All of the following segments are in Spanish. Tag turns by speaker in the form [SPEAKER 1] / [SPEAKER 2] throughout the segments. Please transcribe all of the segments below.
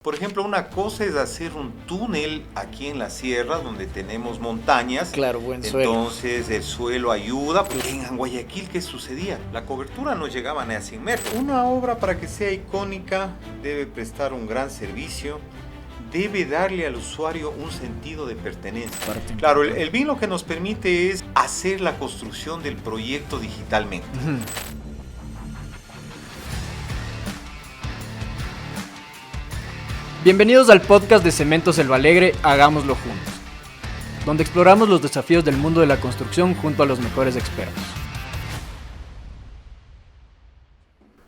[SPEAKER 1] Por ejemplo, una cosa es hacer un túnel aquí en la sierra donde tenemos montañas.
[SPEAKER 2] Claro, buen suelo.
[SPEAKER 1] Entonces el suelo ayuda. En Guayaquil, ¿qué sucedía? La cobertura no llegaba ni a 100 metros. Una obra, para que sea icónica, debe prestar un gran servicio, debe darle al usuario un sentido de pertenencia. Claro, el BIM lo que nos permite es hacer la construcción del proyecto digitalmente.
[SPEAKER 2] Bienvenidos al podcast de Cementos Selva Alegre, Hagámoslo Juntos, donde exploramos los desafíos del mundo de la construcción junto a los mejores expertos.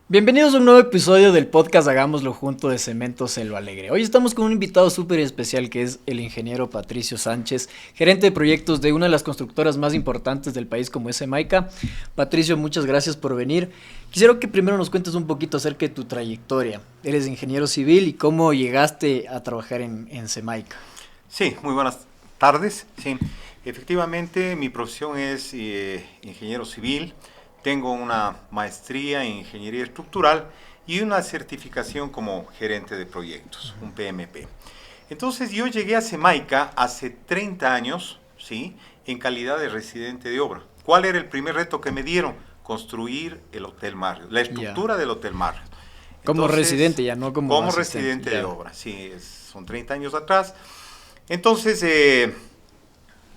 [SPEAKER 2] Bienvenidos a un nuevo episodio del podcast Hagámoslo Juntos de Cementos Selva Alegre. Hoy estamos con un invitado súper especial que es el ingeniero Patricio Sánchez, gerente de proyectos de una de las constructoras más importantes del país como es Semaica. Patricio, muchas gracias por venir. Quisiera que primero nos cuentes un poquito acerca de tu trayectoria. Eres ingeniero civil y cómo llegaste a trabajar en Semaica.
[SPEAKER 1] Sí, muy buenas tardes. Sí, efectivamente mi profesión es ingeniero civil. Tengo una maestría en ingeniería estructural y una certificación como gerente de proyectos, un PMP. Entonces yo llegué a Semaica hace 30 años, ¿sí?, en calidad de residente de obra. ¿Cuál era el primer reto que me dieron? Construir el Hotel Marriott, la estructura del Hotel Marriott.
[SPEAKER 2] Como residente ya, no como
[SPEAKER 1] residente de obra, sí, son 30 años atrás. Entonces,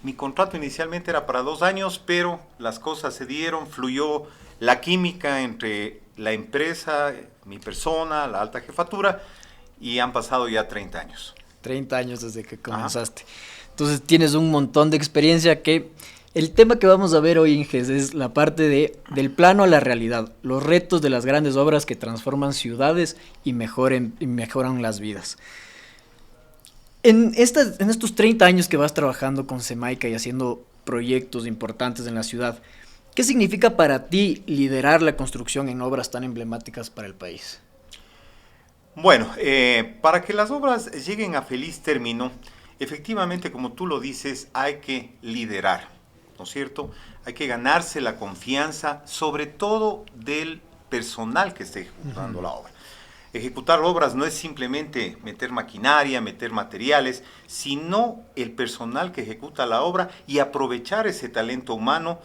[SPEAKER 1] mi contrato inicialmente era para 2 años, pero las cosas se dieron, fluyó la química entre la empresa, mi persona, la alta jefatura, y han pasado ya 30 años.
[SPEAKER 2] 30 años desde que comenzaste. Ajá. Entonces tienes un montón de experiencia que... El tema que vamos a ver hoy, Inges, es la parte del plano a la realidad, los retos de las grandes obras que transforman ciudades y mejoran las vidas. En estos 30 años que vas trabajando con Semaica y haciendo proyectos importantes en la ciudad, ¿qué significa para ti liderar la construcción en obras tan emblemáticas para el país?
[SPEAKER 1] Bueno, para que las obras lleguen a feliz término, efectivamente, como tú lo dices, hay que liderar, ¿no es cierto? Hay que ganarse la confianza, sobre todo del personal que esté ejecutando la obra. Ejecutar obras no es simplemente meter maquinaria, meter materiales, sino el personal que ejecuta la obra y aprovechar ese talento humano,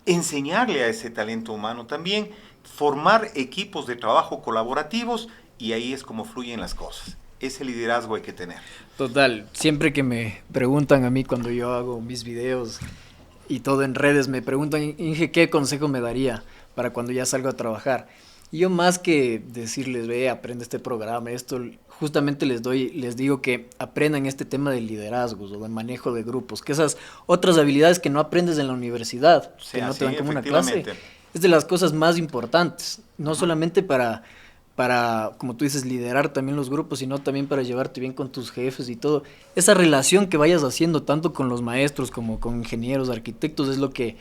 [SPEAKER 1] enseñarle a ese talento humano también, formar equipos de trabajo colaborativos, y ahí es como fluyen las cosas. Ese liderazgo hay que tener.
[SPEAKER 2] Total, siempre que me preguntan a mí cuando yo hago mis videos y todo en redes, me preguntan, Inge, ¿qué consejo me daría para cuando ya salgo a trabajar? Y yo, más que decirles, ve, aprende este programa, esto, justamente les digo que aprendan este tema de liderazgos o de manejo de grupos, que esas otras habilidades que no aprendes en la universidad, que no te dan como una clase, es de las cosas más importantes, no solamente para, como tú dices, liderar también los grupos, sino también para llevarte bien con tus jefes y todo. Esa relación que vayas haciendo tanto con los maestros como con ingenieros, arquitectos, es lo que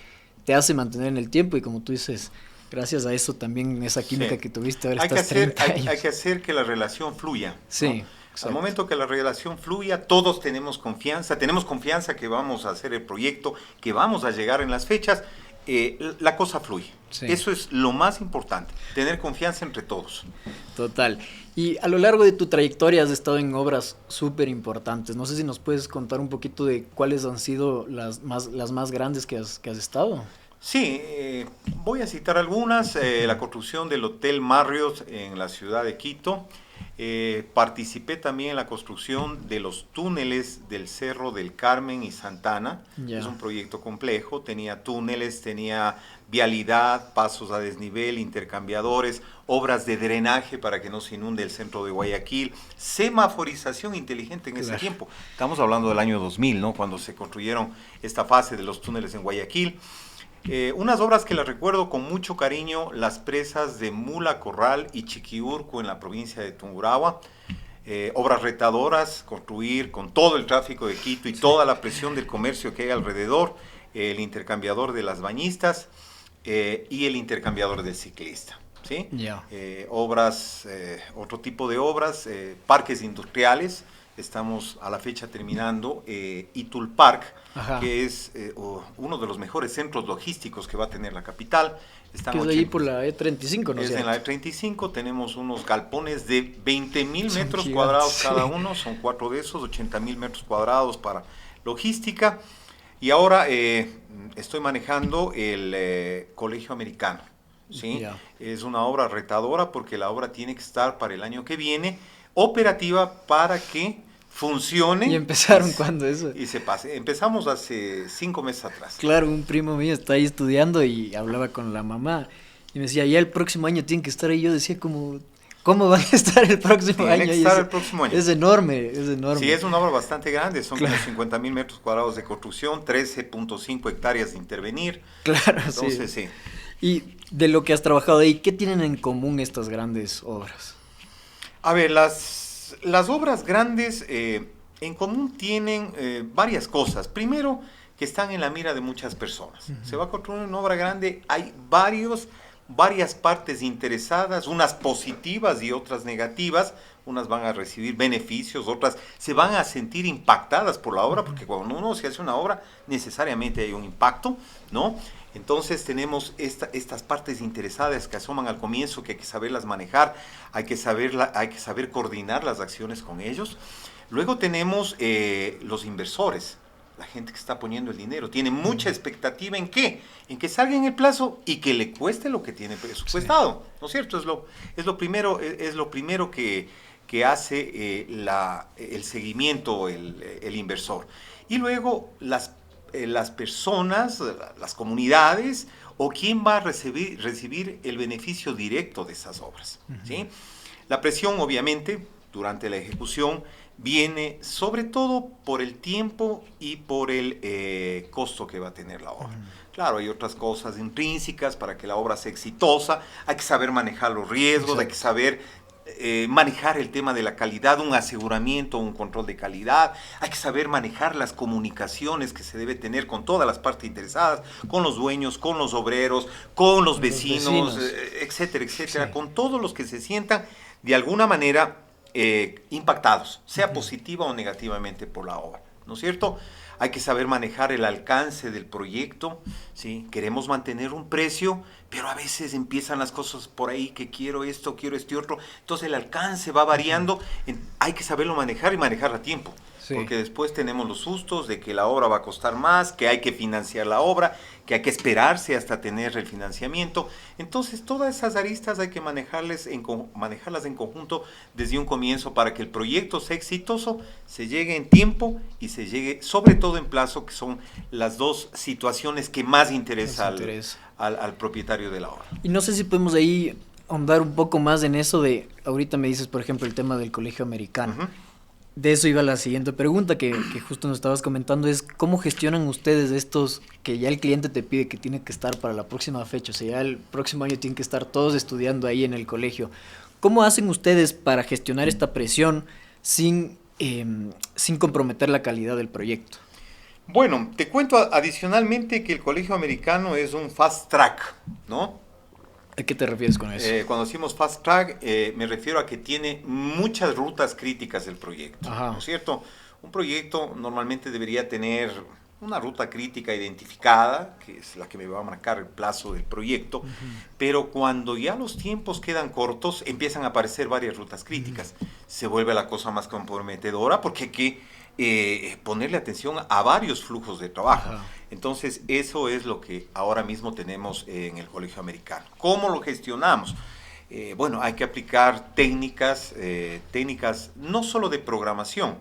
[SPEAKER 2] te hace mantener en el tiempo, y como tú dices, gracias a eso también, esa química que tuviste ahora estás 30 años.
[SPEAKER 1] Hay que hacer que la relación fluya.
[SPEAKER 2] Sí,
[SPEAKER 1] ¿no? Al momento que la relación fluya, todos tenemos confianza que vamos a hacer el proyecto, que vamos a llegar en las fechas, la cosa fluye. Sí. Eso es lo más importante, tener confianza entre todos.
[SPEAKER 2] Total. Y a lo largo de tu trayectoria has estado en obras súper importantes. No sé si nos puedes contar un poquito de cuáles han sido las más grandes que has estado.
[SPEAKER 1] Sí, voy a citar algunas. La construcción del Hotel Marriott en la ciudad de Quito. Participé también en la construcción de los túneles del Cerro del Carmen y Santana. Es un proyecto complejo, tenía túneles, tenía vialidad, pasos a desnivel, intercambiadores, obras de drenaje para que no se inunde el centro de Guayaquil, semaforización inteligente en ese tiempo. Estamos hablando del año 2000, ¿no?, cuando se construyeron esta fase de los túneles en Guayaquil. Unas obras que las recuerdo con mucho cariño, las presas de Mula Corral y Chiquiurco en la provincia de Tungurahua. Obras retadoras, construir con todo el tráfico de Quito y toda la presión del comercio que hay alrededor, el intercambiador de las bañistas y el intercambiador del ciclista. ¿Sí? Obras, otro tipo de obras, parques industriales, estamos a la fecha terminando Itul Park,
[SPEAKER 2] Ajá.
[SPEAKER 1] que es uno de los mejores centros logísticos que va a tener la capital. Están
[SPEAKER 2] Que es ahí por la E35, ¿no es
[SPEAKER 1] Es en
[SPEAKER 2] cierto?
[SPEAKER 1] la E35, tenemos unos galpones de 20.000
[SPEAKER 2] Son
[SPEAKER 1] metros
[SPEAKER 2] gigantes,
[SPEAKER 1] cuadrados
[SPEAKER 2] sí.
[SPEAKER 1] cada uno, son 4 de esos, 80.000 metros cuadrados para logística. Y ahora estoy manejando el Colegio Americano, ¿sí?
[SPEAKER 2] Ya.
[SPEAKER 1] Es una obra retadora porque la obra tiene que estar para el año que viene operativa para que funcione
[SPEAKER 2] ¿Y empezaron cuando eso?
[SPEAKER 1] y se pase. Empezamos hace 5 meses atrás.
[SPEAKER 2] Claro, un primo mío está ahí estudiando y hablaba con la mamá y me decía, ya el próximo año tienen que estar ahí. Yo decía como, ¿cómo van a estar el próximo
[SPEAKER 1] Tiene
[SPEAKER 2] año?
[SPEAKER 1] que
[SPEAKER 2] Y
[SPEAKER 1] estar el próximo año.
[SPEAKER 2] es enorme, es enorme.
[SPEAKER 1] Sí, es una obra bastante grande, son
[SPEAKER 2] Claro.
[SPEAKER 1] como 50.000 metros cuadrados de construcción, 13.5 hectáreas de intervenir.
[SPEAKER 2] Claro,
[SPEAKER 1] Entonces,
[SPEAKER 2] sí.
[SPEAKER 1] sí.
[SPEAKER 2] Y de lo que has trabajado ahí, ¿qué tienen en común estas grandes obras?
[SPEAKER 1] A ver, las obras grandes en común tienen varias cosas. Primero, que están en la mira de muchas personas. Se va a construir una obra grande, hay varias partes interesadas, unas positivas y otras negativas. Unas van a recibir beneficios, otras se van a sentir impactadas por la obra, porque cuando uno se hace una obra, necesariamente hay un impacto, ¿no? Entonces tenemos estas partes interesadas que asoman al comienzo, que hay que saberlas manejar, hay que saber coordinar las acciones con ellos. Luego tenemos los inversores, la gente que está poniendo el dinero, tiene mucha expectativa en qué, en que salga en el plazo y que le cueste lo que tiene presupuestado, ¿no es cierto? Es lo primero que hace el seguimiento, el inversor. Y luego las personas, las comunidades, o quién va a recibir el beneficio directo de esas obras, ¿sí? La presión, obviamente, durante la ejecución, viene sobre todo por el tiempo y por el costo que va a tener la obra. Claro, hay otras cosas intrínsecas para que la obra sea exitosa, hay que saber manejar los riesgos, hay que saber manejar el tema de la calidad, un aseguramiento, un control de calidad, hay que saber manejar las comunicaciones que se debe tener con todas las partes interesadas, con los dueños, con los obreros, con los vecinos, etcétera, etcétera, sí, con todos los que se sientan de alguna manera impactados, sea positiva o negativamente por la obra, ¿no es cierto? Hay que saber manejar el alcance del proyecto, ¿sí? Queremos mantener un precio, pero a veces empiezan las cosas por ahí, que quiero esto, quiero este otro, entonces el alcance va variando, hay que saberlo manejar y manejarlo a tiempo, sí, porque después tenemos los sustos de que la obra va a costar más, que hay que financiar la obra, que hay que esperarse hasta tener el financiamiento. Entonces todas esas aristas hay que manejarlas en conjunto desde un comienzo para que el proyecto sea exitoso, se llegue en tiempo y se llegue sobre todo en plazo, que son las dos situaciones que más interesan al propietario de la obra.
[SPEAKER 2] Y no sé si podemos ahí ahondar un poco más en eso de, ahorita me dices por ejemplo el tema del Colegio Americano. De eso iba la siguiente pregunta que justo nos estabas comentando, es ¿cómo gestionan ustedes estos que ya el cliente te pide que tiene que estar para la próxima fecha? O sea, ya el próximo año tienen que estar todos estudiando ahí en el colegio. ¿Cómo hacen ustedes para gestionar esta presión sin comprometer la calidad del proyecto?
[SPEAKER 1] Bueno, te cuento adicionalmente que el Colegio Americano es un fast track, ¿no?
[SPEAKER 2] ¿A qué te refieres con eso?
[SPEAKER 1] Cuando decimos fast track, me refiero a que tiene muchas rutas críticas del proyecto, ¿no es cierto? Un proyecto normalmente debería tener una ruta crítica identificada, que es la que me va a marcar el plazo del proyecto, pero cuando ya los tiempos quedan cortos, empiezan a aparecer varias rutas críticas. Se vuelve la cosa más comprometedora porque hay que ponerle atención a varios flujos de trabajo. Entonces, eso es lo que ahora mismo tenemos en el Colegio Americano. ¿Cómo lo gestionamos? Bueno, hay que aplicar técnicas no solo de programación.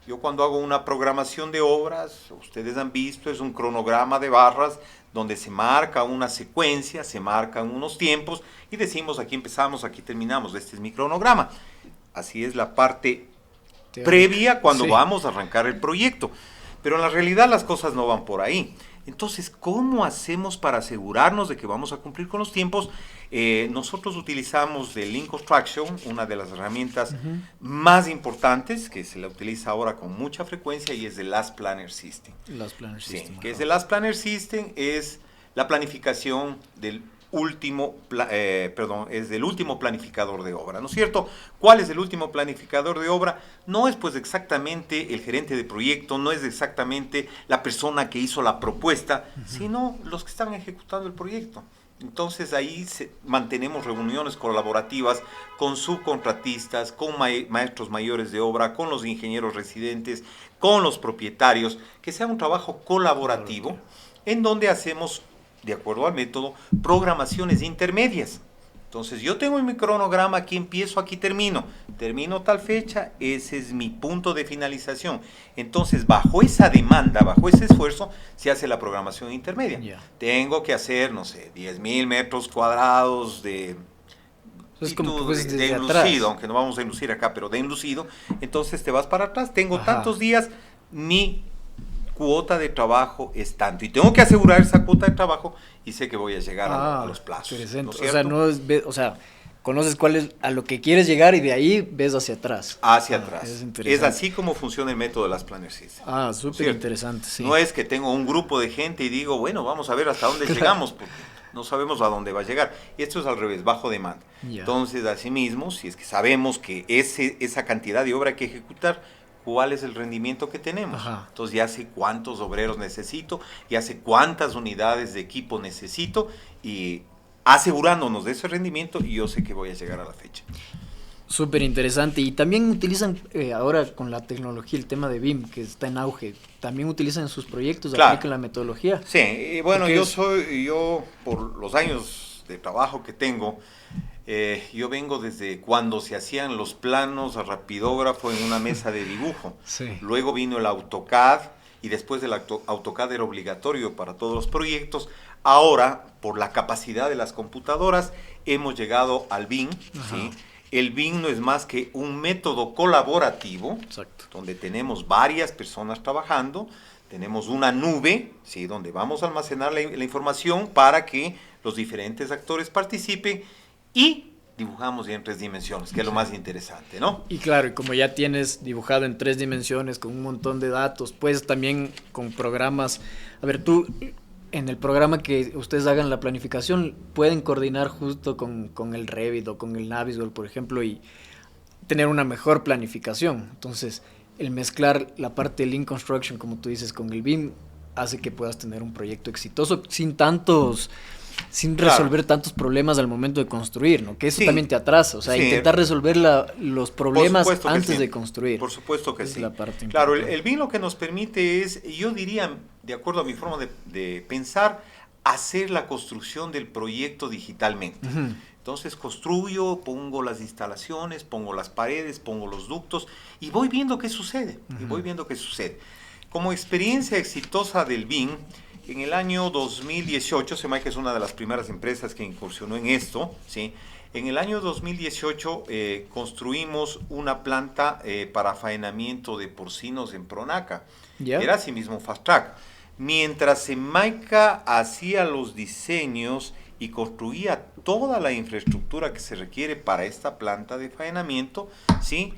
[SPEAKER 1] Yo cuando hago una programación de obras, ustedes han visto, es un cronograma de barras donde se marca una secuencia, se marcan unos tiempos y decimos aquí empezamos, aquí terminamos, este es mi cronograma. Así es la parte previa cuando vamos a arrancar el proyecto. Pero en la realidad las cosas no van por ahí. Entonces, ¿cómo hacemos para asegurarnos de que vamos a cumplir con los tiempos? Nosotros utilizamos el Lean Construction, una de las herramientas más importantes que se la utiliza ahora con mucha frecuencia y es el Last Planner System.
[SPEAKER 2] Last Planner System.
[SPEAKER 1] Que es el Last Planner System, es la planificación es del último planificador de obra, ¿no es cierto? ¿Cuál es el último planificador de obra? No es pues exactamente el gerente de proyecto, no es exactamente la persona que hizo la propuesta, sino los que estaban ejecutando el proyecto. Entonces ahí mantenemos reuniones colaborativas con subcontratistas, con maestros mayores de obra, con los ingenieros residentes, con los propietarios, que sea un trabajo colaborativo en donde hacemos, de acuerdo al método, programaciones intermedias. Entonces yo tengo mi cronograma, aquí empiezo, aquí termino tal fecha, ese es mi punto de finalización. Entonces bajo esa demanda, bajo ese esfuerzo, se hace la programación intermedia. Tengo que hacer, no sé, 10,000 metros cuadrados de enlucido, aunque no vamos a enlucir acá, pero de enlucido. Entonces te vas para atrás, tengo tantos días, mi cuota de trabajo es tanto, y tengo que asegurar esa cuota de trabajo y sé que voy a llegar a los plazos.
[SPEAKER 2] ¿No? Conoces cuál es a lo que quieres llegar y de ahí ves hacia atrás.
[SPEAKER 1] Hacia atrás. Es así como funciona el método de las Planner Systems.
[SPEAKER 2] Súper interesante, sí.
[SPEAKER 1] No es que tengo un grupo de gente y digo, bueno, vamos a ver hasta dónde llegamos, porque no sabemos a dónde va a llegar. Y esto es al revés, bajo demanda. Entonces, asimismo, si es que sabemos que esa cantidad de obra hay que ejecutar, ¿cuál es el rendimiento que tenemos? Entonces ya sé cuántos obreros necesito, ya sé cuántas unidades de equipo necesito, y asegurándonos de ese rendimiento, yo sé que voy a llegar a la fecha.
[SPEAKER 2] Súper interesante. Y también utilizan ahora con la tecnología el tema de BIM, que está en auge. También utilizan en sus proyectos, aplican la metodología.
[SPEAKER 1] Sí, bueno, yo por los años de trabajo que tengo, yo vengo desde cuando se hacían los planos a rapidógrafo en una mesa de dibujo. Luego vino el AutoCAD, y después el AutoCAD era obligatorio para todos los proyectos. Ahora, por la capacidad de las computadoras, hemos llegado al BIM. ¿Sí? El BIM no es más que un método colaborativo, donde tenemos varias personas trabajando, tenemos una nube, ¿sí?, donde vamos a almacenar la información para que los diferentes actores participen, y dibujamos ya en 3 dimensiones, que es lo más interesante, ¿no?
[SPEAKER 2] Y claro, y como ya tienes dibujado en 3 dimensiones con un montón de datos, pues también con programas, a ver, tú en el programa que ustedes hagan la planificación, pueden coordinar justo con el Revit o con el Navisworld, por ejemplo, y tener una mejor planificación. Entonces, el mezclar la parte de Lean Construction, como tú dices, con el BIM, hace que puedas tener un proyecto exitoso sin resolver tantos problemas al momento de construir, ¿no? Que eso también te atrasa, o sea, intentar resolver los problemas antes de construir.
[SPEAKER 1] Por supuesto que sí.
[SPEAKER 2] La parte
[SPEAKER 1] claro, el BIM lo que nos permite es, yo diría, de acuerdo a mi forma de pensar, hacer la construcción del proyecto digitalmente. Entonces construyo, pongo las instalaciones, pongo las paredes, pongo los ductos, y voy viendo qué sucede, Como experiencia exitosa del BIM, en el año 2018, SEMAI, que es una de las primeras empresas que incursionó en esto, ¿sí? En el año 2018 construimos una planta para faenamiento de porcinos en Pronaca. Era asimismo Fast Track. Mientras SEMAICA hacía los diseños y construía toda la infraestructura que se requiere para esta planta de faenamiento, ¿sí?,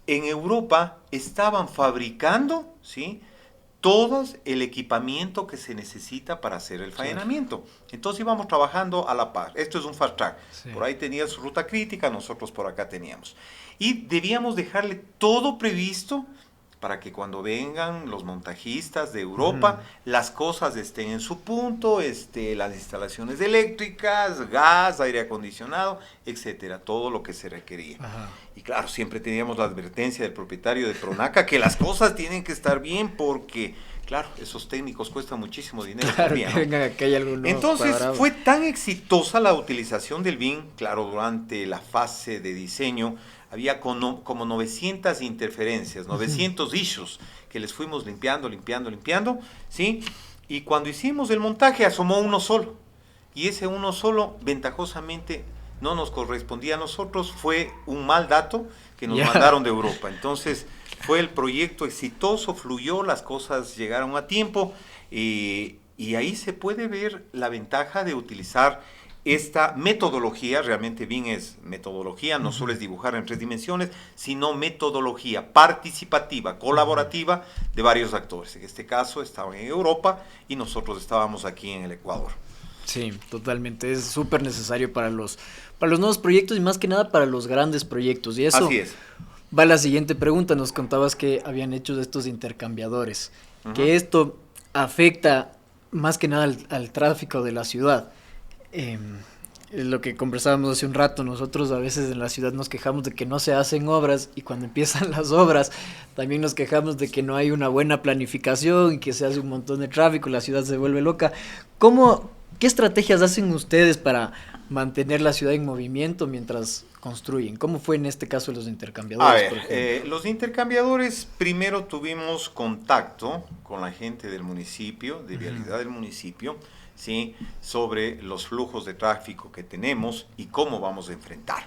[SPEAKER 1] en Europa estaban fabricando, ¿sí?, todo el equipamiento que se necesita para hacer el faenamiento. Entonces íbamos trabajando a la par. Esto es un fast track. Por ahí tenía su ruta crítica, nosotros por acá teníamos. Y debíamos dejarle todo previsto para que cuando vengan los montajistas de Europa, las cosas estén en su punto, las instalaciones eléctricas, gas, aire acondicionado, etcétera, todo lo que se requería. Y claro, siempre teníamos la advertencia del propietario de Pronaca que las cosas tienen que estar bien, porque claro, esos técnicos cuestan muchísimo dinero.
[SPEAKER 2] Claro, que vengan acá y algo nuevo.
[SPEAKER 1] Entonces fue tan exitosa la utilización del BIM, claro, durante la fase de diseño, había como 900 interferencias, 900 issues que les fuimos limpiando, ¿sí? Y cuando hicimos el montaje asomó uno solo. Y ese uno solo, ventajosamente, no nos correspondía a nosotros, fue un mal dato que nos mandaron de Europa. Entonces, fue el proyecto exitoso, fluyó, las cosas llegaron a tiempo, y ahí se puede ver la ventaja de utilizar esta metodología. Realmente BIM es metodología, no solo es dibujar en 3 dimensiones, sino metodología participativa, colaborativa de varios actores. En este caso estaban en Europa y nosotros estábamos aquí en el Ecuador.
[SPEAKER 2] Sí, totalmente. Es súper necesario para los nuevos proyectos y más que nada para los grandes proyectos. Y eso
[SPEAKER 1] Así es.
[SPEAKER 2] va a la siguiente pregunta. Nos contabas que habían hecho de estos intercambiadores,
[SPEAKER 1] Ujú.
[SPEAKER 2] que esto afecta más que nada al tráfico de la ciudad. Es lo que conversábamos hace un rato, nosotros a veces en la ciudad nos quejamos de que no se hacen obras y cuando empiezan las obras también nos quejamos de que no hay una buena planificación y que se hace un montón de tráfico, la ciudad se vuelve loca. ¿Cómo, qué estrategias hacen ustedes para mantener la ciudad en movimiento mientras construyen? ¿Cómo fue en este caso los
[SPEAKER 1] A
[SPEAKER 2] intercambiadores,
[SPEAKER 1] ver,
[SPEAKER 2] por ejemplo?
[SPEAKER 1] los intercambiadores, primero tuvimos contacto con la gente del municipio, de vialidad del municipio, ¿sí? Sobre los flujos de tráfico que tenemos y cómo vamos a enfrentar.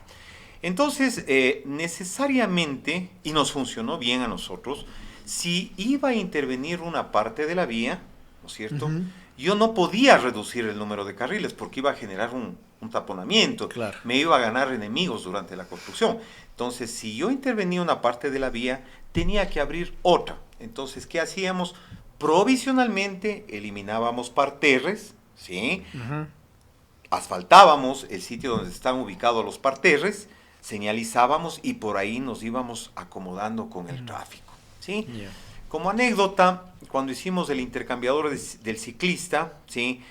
[SPEAKER 1] Entonces, necesariamente, y nos funcionó bien a nosotros, si iba a intervenir una parte de la vía, ¿no es cierto?
[SPEAKER 2] Ujú.
[SPEAKER 1] Yo no podía reducir el número de carriles porque iba a generar un taponamiento,
[SPEAKER 2] Claro.
[SPEAKER 1] me iba a ganar enemigos durante la construcción. Entonces, si yo intervenía una parte de la vía, tenía que abrir otra. Entonces, ¿qué hacíamos? Provisionalmente eliminábamos parterres, ¿sí?
[SPEAKER 2] Ujú.
[SPEAKER 1] Asfaltábamos el sitio donde están ubicados los parterres, señalizábamos y por ahí nos íbamos acomodando con el tráfico, ¿sí?
[SPEAKER 2] Ya.
[SPEAKER 1] Como anécdota, cuando hicimos el intercambiador del ciclista, ¿sí?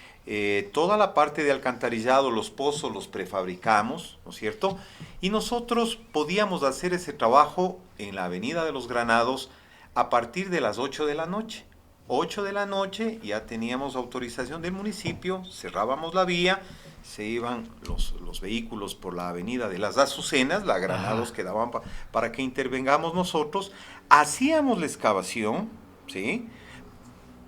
[SPEAKER 1] Toda la parte de alcantarillado, los pozos los prefabricamos, ¿no es cierto? Y nosotros podíamos hacer ese trabajo en la Avenida de los Granados a partir de las 8 de la noche. 8 de la noche ya teníamos autorización del municipio, cerrábamos la vía, se iban los vehículos por la Avenida de las Azucenas, la Granados
[SPEAKER 2] Ajá.
[SPEAKER 1] quedaban para que intervengamos nosotros, hacíamos la excavación, ¿sí?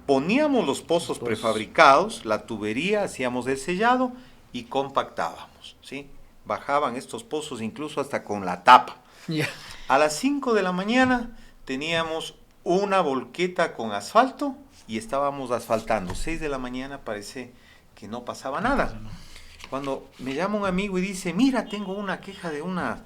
[SPEAKER 1] Poníamos los pozos
[SPEAKER 2] Pues,
[SPEAKER 1] prefabricados, la tubería, hacíamos el sellado y compactábamos, ¿sí? Bajaban estos pozos incluso hasta con la tapa.
[SPEAKER 2] ya.
[SPEAKER 1] A las 5 de la mañana teníamos una volqueta con asfalto y estábamos asfaltando. 6 de la mañana parece que no pasaba
[SPEAKER 2] No pasa
[SPEAKER 1] nada.
[SPEAKER 2] nada.
[SPEAKER 1] Cuando me llama un amigo y dice, mira, tengo una queja de una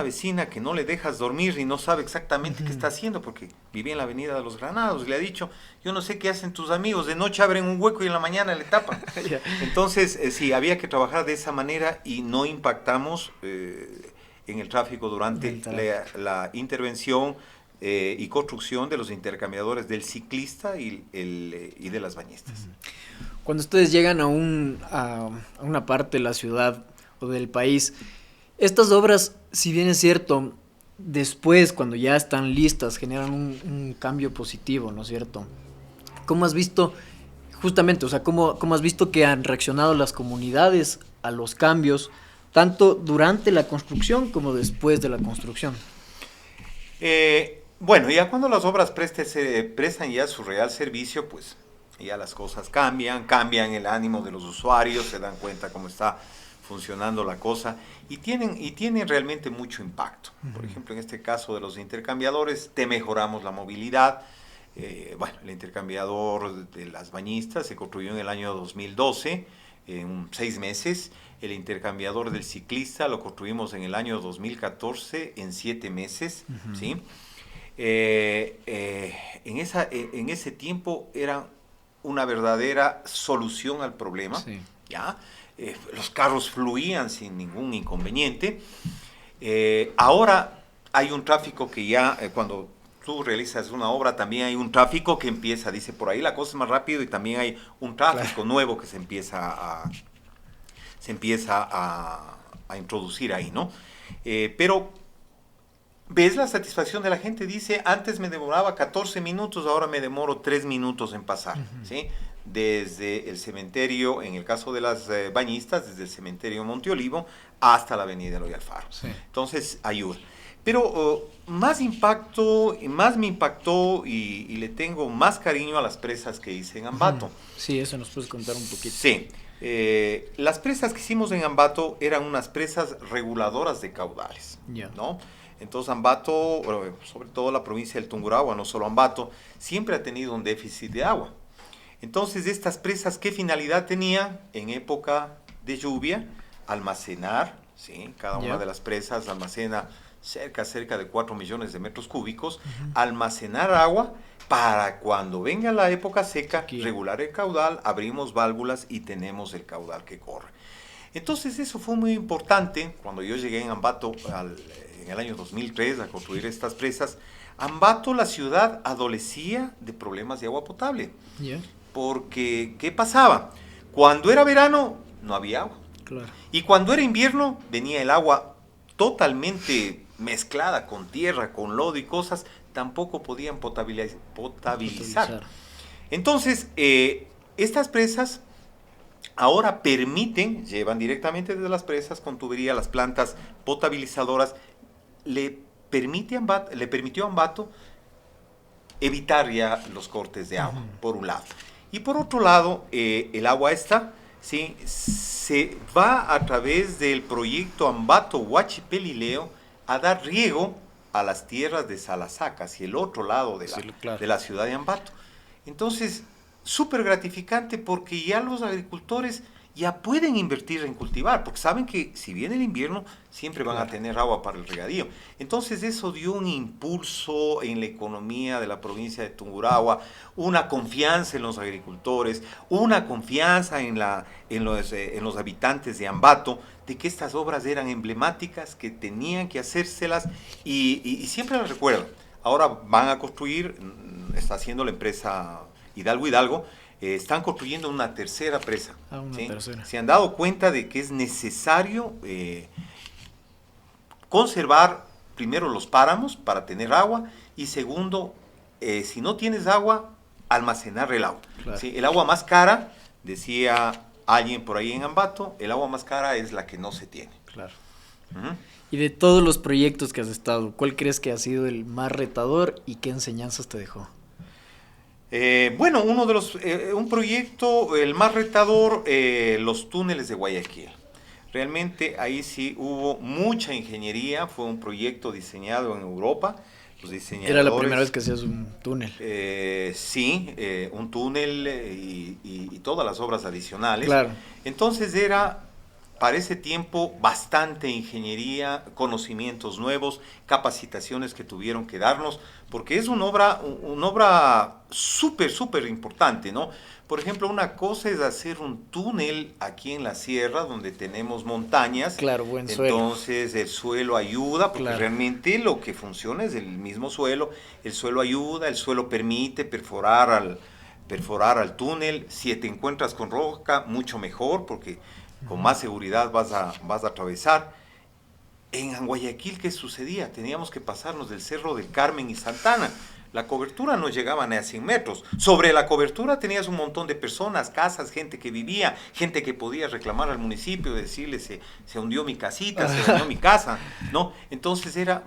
[SPEAKER 1] vecina que no le dejas dormir y no sabe exactamente qué está haciendo porque vivía en la Avenida de los Granados. Y le ha dicho, yo no sé qué hacen tus amigos, de noche abren un hueco y en la mañana le tapan.
[SPEAKER 2] Ya.
[SPEAKER 1] Entonces, sí, había que trabajar de esa manera y no impactamos en el tráfico durante
[SPEAKER 2] Del tráfico.
[SPEAKER 1] la intervención y construcción de los intercambiadores del ciclista y de las bañistas.
[SPEAKER 2] Cuando ustedes llegan a una parte de la ciudad o del país, estas obras, si bien es cierto, después, cuando ya están listas, generan un cambio positivo, ¿no es cierto? ¿Cómo has visto, justamente, o sea, cómo has visto que han reaccionado las comunidades a los cambios, tanto durante la construcción como después de la construcción?
[SPEAKER 1] Bueno, ya cuando las obras prestan ya su real servicio, pues ya las cosas cambian el ánimo de los usuarios, se dan cuenta cómo está funcionando la cosa y tienen realmente mucho impacto. Por ejemplo, en este caso de los intercambiadores, te mejoramos la movilidad. Bueno, el intercambiador de las bañistas se construyó en el año 2012, en 6 meses. El intercambiador del ciclista lo construimos en el año 2014, en 7 meses, ¿sí? En ese tiempo era una verdadera solución al problema,
[SPEAKER 2] Sí.
[SPEAKER 1] ¿ya? Los carros fluían sin ningún inconveniente. Ahora hay un tráfico que ya, cuando tú realizas una obra, también hay un tráfico que empieza, dice por ahí, la cosa es más rápido y también hay un tráfico
[SPEAKER 2] Claro.
[SPEAKER 1] nuevo que se empieza a introducir ahí, ¿no? Pero ves la satisfacción de la gente, dice, antes me demoraba 14 minutos, ahora me demoro 3 minutos en pasar, ¿sí? Desde el cementerio, en el caso de las bañistas, desde el cementerio Monte Olivo hasta la avenida Eloy Alfaro.
[SPEAKER 2] Sí.
[SPEAKER 1] Entonces, ayuda. Pero más impacto, más me impactó y le tengo más cariño a las presas que hice en Ambato.
[SPEAKER 2] Sí, eso nos puedes contar un poquito.
[SPEAKER 1] Sí, las presas que hicimos en Ambato eran unas presas reguladoras de caudales,
[SPEAKER 2] Ya.
[SPEAKER 1] ¿no? Entonces Ambato, bueno, sobre todo la provincia del Tungurahua, no solo Ambato, siempre ha tenido un déficit de agua. Entonces estas presas, ¿qué finalidad tenían en época de lluvia? Almacenar, ¿sí? Cada una
[SPEAKER 2] Ya.
[SPEAKER 1] de las presas almacena cerca de 4 millones de metros cúbicos, almacenar agua para cuando venga la época seca,
[SPEAKER 2] Aquí.
[SPEAKER 1] regular el caudal, abrimos válvulas y tenemos el caudal que corre. Entonces eso fue muy importante cuando yo llegué en Ambato en el año 2003 a construir estas presas. Ambato, la ciudad, adolecía de problemas de agua potable.
[SPEAKER 2] Ya,
[SPEAKER 1] Porque, ¿qué pasaba? Cuando era verano, no había agua.
[SPEAKER 2] claro.
[SPEAKER 1] Y cuando era invierno, venía el agua totalmente mezclada con tierra, con lodo y cosas, tampoco podían potabilizar. Entonces, estas presas ahora permiten, llevan directamente desde las presas con tubería las plantas potabilizadoras, le permitió a Ambato evitar ya los cortes de agua, por un lado. Y por otro lado, el agua esta, ¿sí? Se va a través del proyecto Ambato Huachipelileo a dar riego a las tierras de Salazac, hacia el otro lado de
[SPEAKER 2] Sí, claro.
[SPEAKER 1] de la ciudad de Ambato. Entonces, súper gratificante porque ya los agricultores ya pueden invertir en cultivar, porque saben que si viene el invierno, siempre van a tener agua para el regadío. Entonces eso dio un impulso en la economía de la provincia de Tungurahua, una confianza en los agricultores, una confianza en los habitantes de Ambato, de que estas obras eran emblemáticas, que tenían que hacérselas, y siempre las recuerdo. Ahora van a construir, está haciendo la empresa Hidalgo, están construyendo una tercera presa.
[SPEAKER 2] Una
[SPEAKER 1] ¿sí?
[SPEAKER 2] tercera.
[SPEAKER 1] Se han dado cuenta de que es necesario conservar primero los páramos para tener agua y segundo, si no tienes agua, almacenar el agua.
[SPEAKER 2] Claro.
[SPEAKER 1] ¿sí? El agua más cara, decía alguien por ahí en Ambato, el agua más cara es la que no se tiene.
[SPEAKER 2] Claro.
[SPEAKER 1] Uh-huh.
[SPEAKER 2] Y de todos los proyectos que has estado, ¿cuál crees que ha sido el más retador y qué enseñanzas te dejó?
[SPEAKER 1] Bueno, un proyecto, el más retador, los túneles de Guayaquil. Realmente ahí sí hubo mucha ingeniería, fue un proyecto diseñado en Europa. Los diseñadores,
[SPEAKER 2] Era la primera vez que hacías un túnel.
[SPEAKER 1] Sí, un túnel y todas las obras adicionales.
[SPEAKER 2] Claro.
[SPEAKER 1] Entonces era, para ese tiempo, bastante ingeniería, conocimientos nuevos, capacitaciones que tuvieron que darnos, porque es una obra súper, súper importante, ¿no? Por ejemplo, una cosa es hacer un túnel aquí en la sierra, donde tenemos montañas.
[SPEAKER 2] Claro, buen suelo.
[SPEAKER 1] Entonces el suelo ayuda, porque
[SPEAKER 2] Claro.
[SPEAKER 1] realmente lo que funciona es el mismo suelo. El suelo ayuda, el suelo permite perforar al túnel. Si te encuentras con roca, mucho mejor, porque con más seguridad vas a atravesar. En Guayaquil, ¿qué sucedía? Teníamos que pasarnos del Cerro del Carmen y Santana. La cobertura no llegaba ni a 100 metros. Sobre la cobertura tenías un montón de personas, casas, gente que vivía, gente que podía reclamar al municipio, decirle se hundió mi casita, se hundió mi casa, ¿no? Entonces era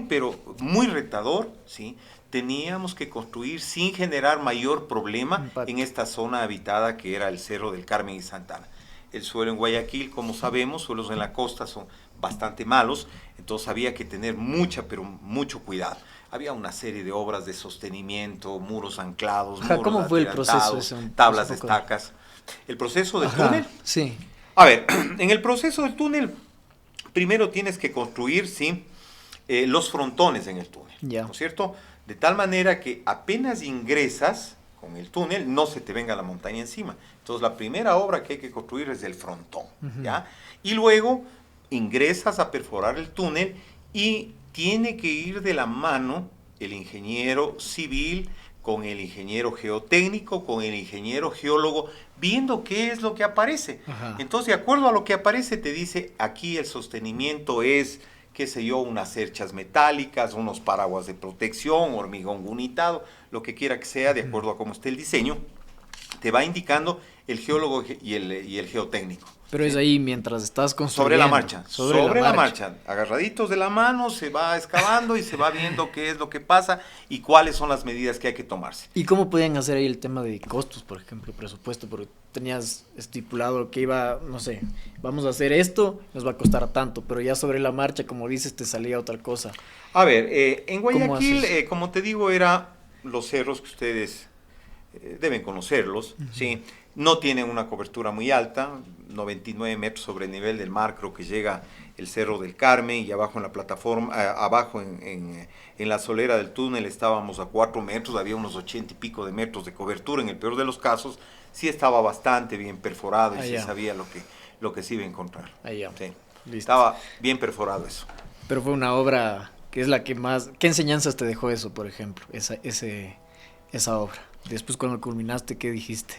[SPEAKER 1] pero muy retador, ¿sí? Teníamos que construir sin generar mayor problema en esta zona habitada que era el Cerro del Carmen y Santana. El suelo en Guayaquil, como sabemos, suelos en la costa son bastante malos, entonces había que tener mucho cuidado. Había una serie de obras de sostenimiento, muros anclados, muros
[SPEAKER 2] ¿Cómo fue el proceso ese?
[SPEAKER 1] tablas de estacas. ¿El proceso del túnel?
[SPEAKER 2] Sí.
[SPEAKER 1] A ver, en el proceso del túnel, primero tienes que construir, ¿sí? Los frontones en el túnel,
[SPEAKER 2] Ya.
[SPEAKER 1] ¿no es cierto? De tal manera que apenas ingresas con el túnel, no se te venga la montaña encima. Entonces, la primera obra que hay que construir es el frontón, ¿ya? Y luego ingresas a perforar el túnel y tiene que ir de la mano el ingeniero civil con el ingeniero geotécnico, con el ingeniero geólogo, viendo qué es lo que aparece.
[SPEAKER 2] Ajá.
[SPEAKER 1] Entonces, de acuerdo a lo que aparece, te dice, aquí el sostenimiento es, qué sé yo, unas cerchas metálicas, unos paraguas de protección, hormigón unitado, lo que quiera que sea, de acuerdo a cómo esté el diseño, te va indicando el geólogo y el geotécnico.
[SPEAKER 2] Pero es ahí mientras estás construyendo.
[SPEAKER 1] Sobre la marcha. Sobre la marcha. Agarraditos de la mano, se va excavando y se va viendo qué es lo que pasa y cuáles son las medidas que hay que tomarse.
[SPEAKER 2] ¿Y cómo podían hacer ahí el tema de costos, por ejemplo, presupuesto? Porque tenías estipulado que iba, no sé, vamos a hacer esto, nos va a costar tanto, pero ya sobre la marcha, como dices, te salía otra cosa.
[SPEAKER 1] A ver, en Guayaquil, como te digo, era los cerros que ustedes deben conocerlos, ¿sí? No tienen una cobertura muy alta, 99 metros sobre el nivel del mar, creo que llega el Cerro del Carmen, y abajo en la plataforma, abajo en la solera del túnel estábamos a 4 metros, había unos 80 y pico de metros de cobertura. En el peor de los casos sí estaba bastante bien perforado y se sabía lo que se iba a encontrar. Sí. Estaba bien perforado eso.
[SPEAKER 2] Pero fue una obra que es la que más... ¿Qué enseñanzas te dejó eso, por ejemplo, esa obra? Después cuando culminaste, ¿qué dijiste?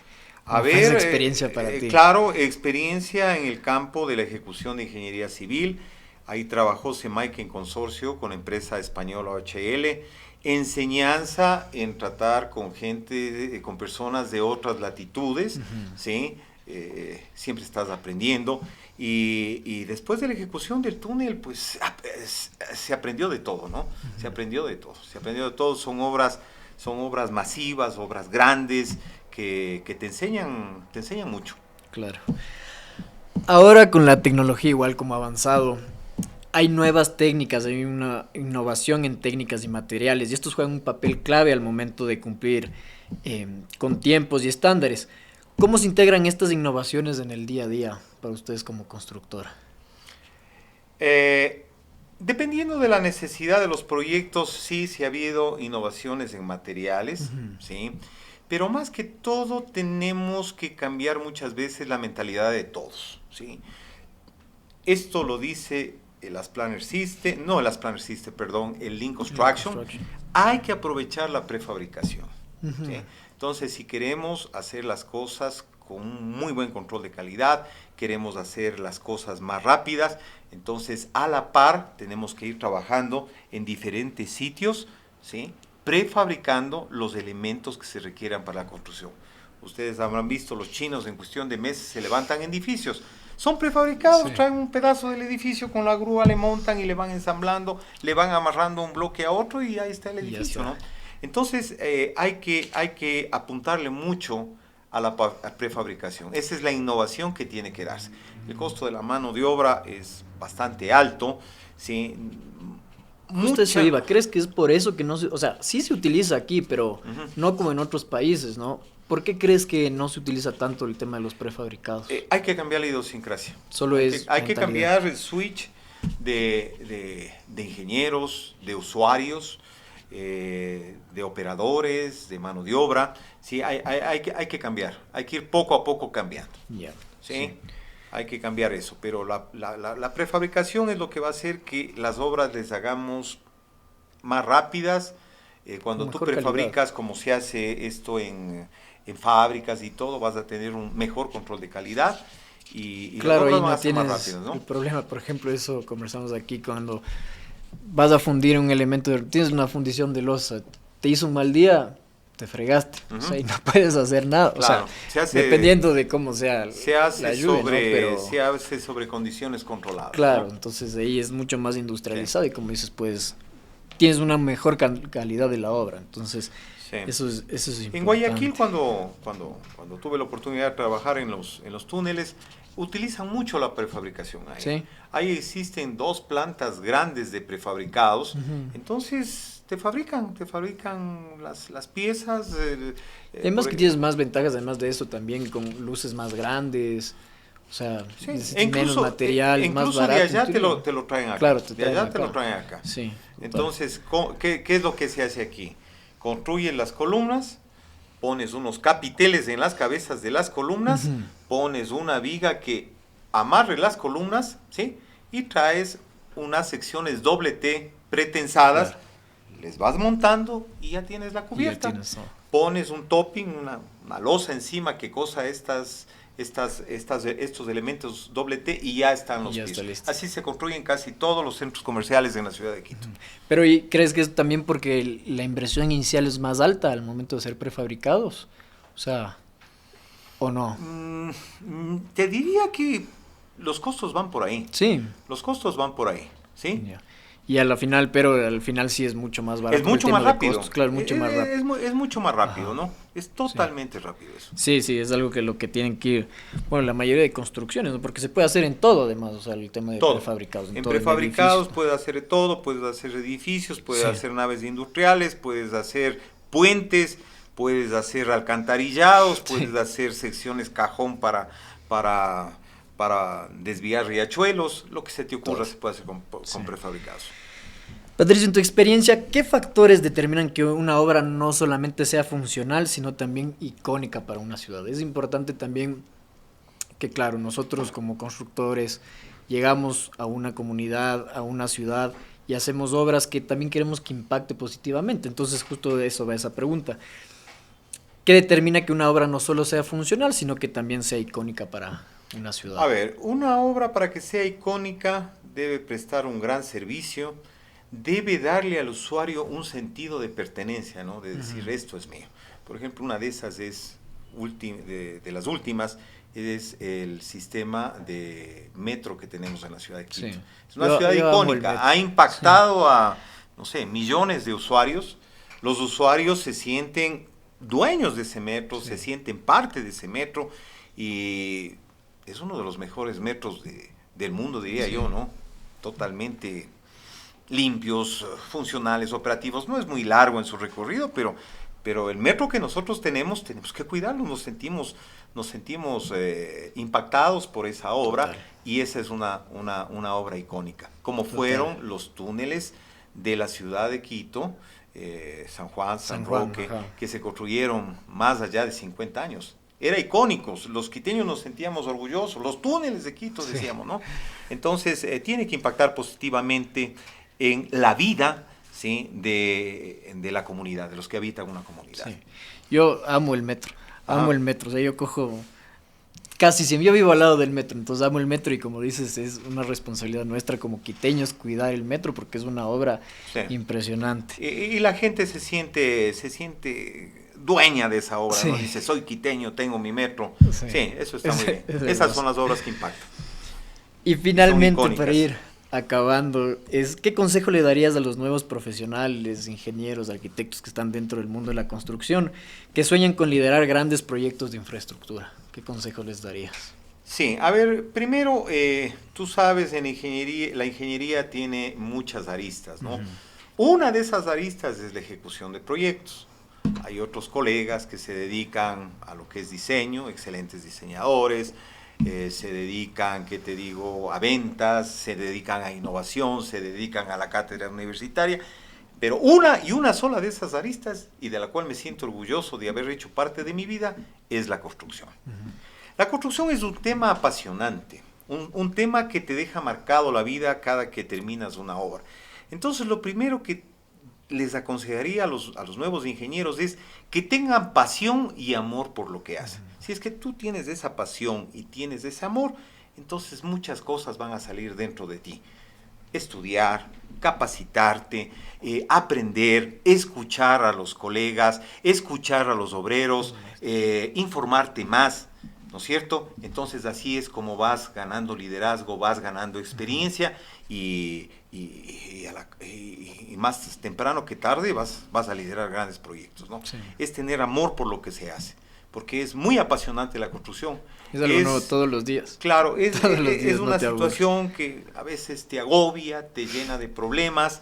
[SPEAKER 1] A ver,
[SPEAKER 2] esa experiencia para ti.
[SPEAKER 1] Claro, experiencia en el campo de la ejecución de ingeniería civil. Ahí trabajó SEMAIC en consorcio con la empresa española OHL. Enseñanza en tratar con gente, con personas de otras latitudes, ¿sí? Siempre estás aprendiendo. Y después de la ejecución del túnel, pues se aprendió de todo, ¿no? Se aprendió de todo. Son obras masivas, obras grandes, que te enseñan mucho.
[SPEAKER 2] Claro. Ahora con la tecnología igual como ha avanzado, hay nuevas técnicas, hay una innovación en técnicas y materiales, y estos juegan un papel clave al momento de cumplir con tiempos y estándares. ¿Cómo se integran estas innovaciones en el día a día para ustedes como constructora?
[SPEAKER 1] Dependiendo de la necesidad de los proyectos, sí ha habido innovaciones en materiales, ¿sí? Pero más que todo tenemos que cambiar muchas veces la mentalidad de todos, ¿sí? Esto lo dice el Lean Construction. Hay que aprovechar la prefabricación, ¿sí? Entonces, si queremos hacer las cosas con un muy buen control de calidad, queremos hacer las cosas más rápidas, entonces a la par tenemos que ir trabajando en diferentes sitios, ¿sí? Prefabricando los elementos que se requieran para la construcción. Ustedes habrán visto, los chinos en cuestión de meses se levantan edificios. Son prefabricados, sí. Traen un pedazo del edificio, con la grúa le montan y le van ensamblando, le van amarrando un bloque a otro y ahí está el edificio, ¿no? Entonces hay que apuntarle mucho a la prefabricación. Esa es la innovación que tiene que darse. El costo de la mano de obra es bastante alto, ¿sí?
[SPEAKER 2] Usted se iba, ¿crees que es por eso que no se, o sea, sí se utiliza aquí, pero no como en otros países, ¿no? ¿Por qué crees que no se utiliza tanto el tema de los prefabricados?
[SPEAKER 1] Hay que cambiar la idiosincrasia. Hay que cambiar el switch de ingenieros, de usuarios, de operadores, de mano de obra. Sí, hay que cambiar, hay que ir poco a poco cambiando. ¿Sí? Hay que cambiar eso, pero la prefabricación es lo que va a hacer que las obras les hagamos más rápidas. Cuando tú prefabricas, calidad. Como se hace esto en fábricas y todo, vas a tener un mejor control de calidad y
[SPEAKER 2] claro,
[SPEAKER 1] las
[SPEAKER 2] y no tienes más rápidas, ¿no? El problema, por ejemplo, eso conversamos aquí, cuando vas a fundir un elemento, tienes una fundición de losa, te hizo un mal día, te fregaste, o sea, y no puedes hacer nada,
[SPEAKER 1] claro,
[SPEAKER 2] o sea, dependiendo de cómo sea la lluvia, ¿no?
[SPEAKER 1] Se hace sobre condiciones controladas.
[SPEAKER 2] Claro,
[SPEAKER 1] ¿no?
[SPEAKER 2] Entonces ahí es mucho más industrializado, y como dices, pues tienes una mejor calidad de la obra, entonces eso es importante.
[SPEAKER 1] En Guayaquil, cuando tuve la oportunidad de trabajar en los túneles, utilizan mucho la prefabricación ahí.
[SPEAKER 2] Sí.
[SPEAKER 1] Ahí existen 2 plantas grandes de prefabricados, entonces te fabrican las piezas.
[SPEAKER 2] Además que tienes más ventajas, además de eso, también con luces más grandes, o sea, menos material, más barato.
[SPEAKER 1] Incluso de allá te lo traen acá.
[SPEAKER 2] Claro,
[SPEAKER 1] de allá te lo traen acá.
[SPEAKER 2] Sí,
[SPEAKER 1] entonces, ¿qué es lo que se hace aquí? Construyen las columnas, pones unos capiteles en las cabezas de las columnas, pones una viga que amarre las columnas, ¿sí? Y traes unas secciones doble T pretensadas, claro. Les vas montando y ya tienes la cubierta. Pones un topping, una losa encima que cosa estos elementos doble T y ya están los pisos. Así se construyen casi todos los centros comerciales en la ciudad de Quito.
[SPEAKER 2] Pero ¿y crees que es también porque la inversión inicial es más alta al momento de ser prefabricados? O sea, ¿o no?
[SPEAKER 1] Te diría que los costos van por ahí.
[SPEAKER 2] Sí.
[SPEAKER 1] Los costos van por ahí, ¿sí?
[SPEAKER 2] Yeah. Y al final sí es mucho más barato.
[SPEAKER 1] Es mucho más rápido.
[SPEAKER 2] Costos, claro, mucho más rápido.
[SPEAKER 1] Es mucho más rápido, ¿no? Es totalmente rápido eso.
[SPEAKER 2] Sí, es algo que lo que tienen que ir, bueno, la mayoría de construcciones, ¿no? Porque se puede hacer en todo, además, o sea, el tema de todo. Prefabricados.
[SPEAKER 1] En prefabricados puedes hacer de todo, puedes hacer edificios, puedes hacer naves industriales, puedes hacer puentes, puedes hacer alcantarillados,
[SPEAKER 2] Sí.
[SPEAKER 1] puedes hacer secciones cajón para desviar riachuelos, lo que se te ocurra
[SPEAKER 2] Todo.
[SPEAKER 1] se puede hacer con
[SPEAKER 2] Sí.
[SPEAKER 1] prefabricados.
[SPEAKER 2] Patricio, en tu experiencia, ¿qué factores determinan que una obra no solamente sea funcional, sino también icónica para una ciudad? Es importante también que, claro, nosotros como constructores llegamos a una comunidad, a una ciudad y hacemos obras que también queremos que impacte positivamente. Entonces, justo de eso va esa pregunta. ¿Qué determina que una obra no solo sea funcional, sino que también sea icónica para una ciudad?
[SPEAKER 1] A ver, una obra para que sea icónica debe prestar un gran servicio, debe darle al usuario un sentido de pertenencia, ¿no? De decir, esto es mío. Por ejemplo, una de esas es, de las últimas, es el sistema de metro que tenemos en la ciudad de Quito.
[SPEAKER 2] Sí.
[SPEAKER 1] Es una
[SPEAKER 2] Yo
[SPEAKER 1] ciudad
[SPEAKER 2] amo el
[SPEAKER 1] icónica,
[SPEAKER 2] metro.
[SPEAKER 1] ha impactado a, no sé, millones de usuarios. Los usuarios se sienten dueños de ese metro,
[SPEAKER 2] Sí.
[SPEAKER 1] se sienten parte de ese metro y es uno de los mejores metros del mundo, diría
[SPEAKER 2] Sí.
[SPEAKER 1] yo, ¿no? Totalmente limpios, funcionales, operativos. No es muy largo en su recorrido, pero el metro que nosotros tenemos que cuidarlo. Nos sentimos impactados por esa obra.
[SPEAKER 2] Total.
[SPEAKER 1] Y esa es una obra icónica. Como fueron los túneles de la ciudad de Quito, San Juan, San Roque,
[SPEAKER 2] ajá.
[SPEAKER 1] que se construyeron más allá de 50 años. Era icónicos, los quiteños nos sentíamos orgullosos, los túneles de Quito,
[SPEAKER 2] Sí.
[SPEAKER 1] decíamos, ¿no? Entonces, tiene que impactar positivamente en la vida, ¿sí? de la comunidad, de los que habitan una comunidad.
[SPEAKER 2] Sí. Yo amo el metro, amo
[SPEAKER 1] Ajá.
[SPEAKER 2] el metro, o sea, yo cojo casi siempre, yo vivo al lado del metro, entonces amo el metro y como dices, es una responsabilidad nuestra como quiteños cuidar el metro porque es una obra
[SPEAKER 1] Sí.
[SPEAKER 2] impresionante.
[SPEAKER 1] Y la gente se siente dueña de esa obra, ¿no?
[SPEAKER 2] Sí.
[SPEAKER 1] Dice, soy quiteño, tengo mi metro.
[SPEAKER 2] Sí.
[SPEAKER 1] Sí, eso está muy bien.
[SPEAKER 2] Es
[SPEAKER 1] Esas
[SPEAKER 2] hermoso.
[SPEAKER 1] son las obras que impactan.
[SPEAKER 2] Y finalmente,
[SPEAKER 1] icónicas.
[SPEAKER 2] para ir acabando, ¿qué consejo le darías a los nuevos profesionales, ingenieros, arquitectos que están dentro del mundo de la construcción, que sueñan con liderar grandes proyectos de infraestructura? ¿Qué consejo les darías?
[SPEAKER 1] Sí, a ver, primero, tú sabes, en ingeniería, la ingeniería tiene muchas aristas, ¿no?
[SPEAKER 2] Ujú.
[SPEAKER 1] Una de esas aristas es la ejecución de proyectos. Hay otros colegas que se dedican a lo que es diseño, excelentes diseñadores, se dedican, ¿qué te digo?, a ventas, se dedican a innovación, se dedican a la cátedra universitaria, pero una sola de esas aristas, y de la cual me siento orgulloso de haber hecho parte de mi vida, es la construcción. La construcción es un tema apasionante, un tema que te deja marcado la vida cada que terminas una obra. Entonces, lo primero que les aconsejaría a los nuevos ingenieros es que tengan pasión y amor por lo que hacen. Si es que tú tienes esa pasión y tienes ese amor, entonces muchas cosas van a salir dentro de ti. Estudiar, capacitarte, aprender, escuchar a los colegas, escuchar a los obreros, informarte más, ¿no es cierto? Entonces así es como vas ganando liderazgo, vas ganando experiencia y más temprano que tarde vas a liderar grandes proyectos, ¿no?
[SPEAKER 2] Sí.
[SPEAKER 1] Es tener amor por lo que se hace, porque es muy apasionante la construcción.
[SPEAKER 2] Es algo nuevo todos los días.
[SPEAKER 1] Claro, es
[SPEAKER 2] Todos los días,
[SPEAKER 1] una
[SPEAKER 2] no te aburres.
[SPEAKER 1] situación que a veces te agobia, te llena de problemas,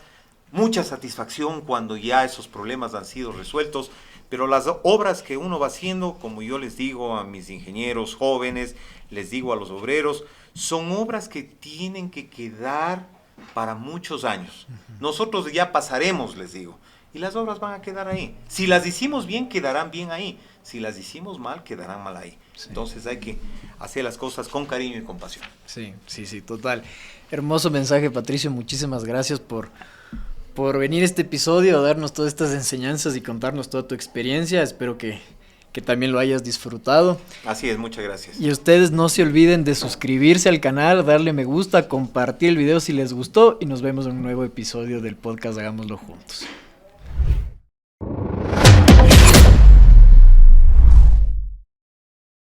[SPEAKER 1] mucha satisfacción cuando ya esos problemas han sido resueltos, pero las obras que uno va haciendo, como yo les digo a mis ingenieros jóvenes, les digo a los obreros, son obras que tienen que quedar para muchos años. Nosotros ya pasaremos, les digo, y las obras van a quedar ahí. Si las hicimos bien, quedarán bien ahí. Si las hicimos mal, quedarán mal ahí.
[SPEAKER 2] Sí.
[SPEAKER 1] Entonces hay que hacer las cosas con cariño y compasión.
[SPEAKER 2] Sí, total. Hermoso mensaje, Patricio. Muchísimas gracias por venir a este episodio, a darnos todas estas enseñanzas y contarnos toda tu experiencia. Espero que también lo hayas disfrutado.
[SPEAKER 1] Así es, muchas gracias.
[SPEAKER 2] Y ustedes no se olviden de suscribirse al canal, darle me gusta, compartir el video si les gustó y nos vemos en un nuevo episodio del podcast Hagámoslo Juntos.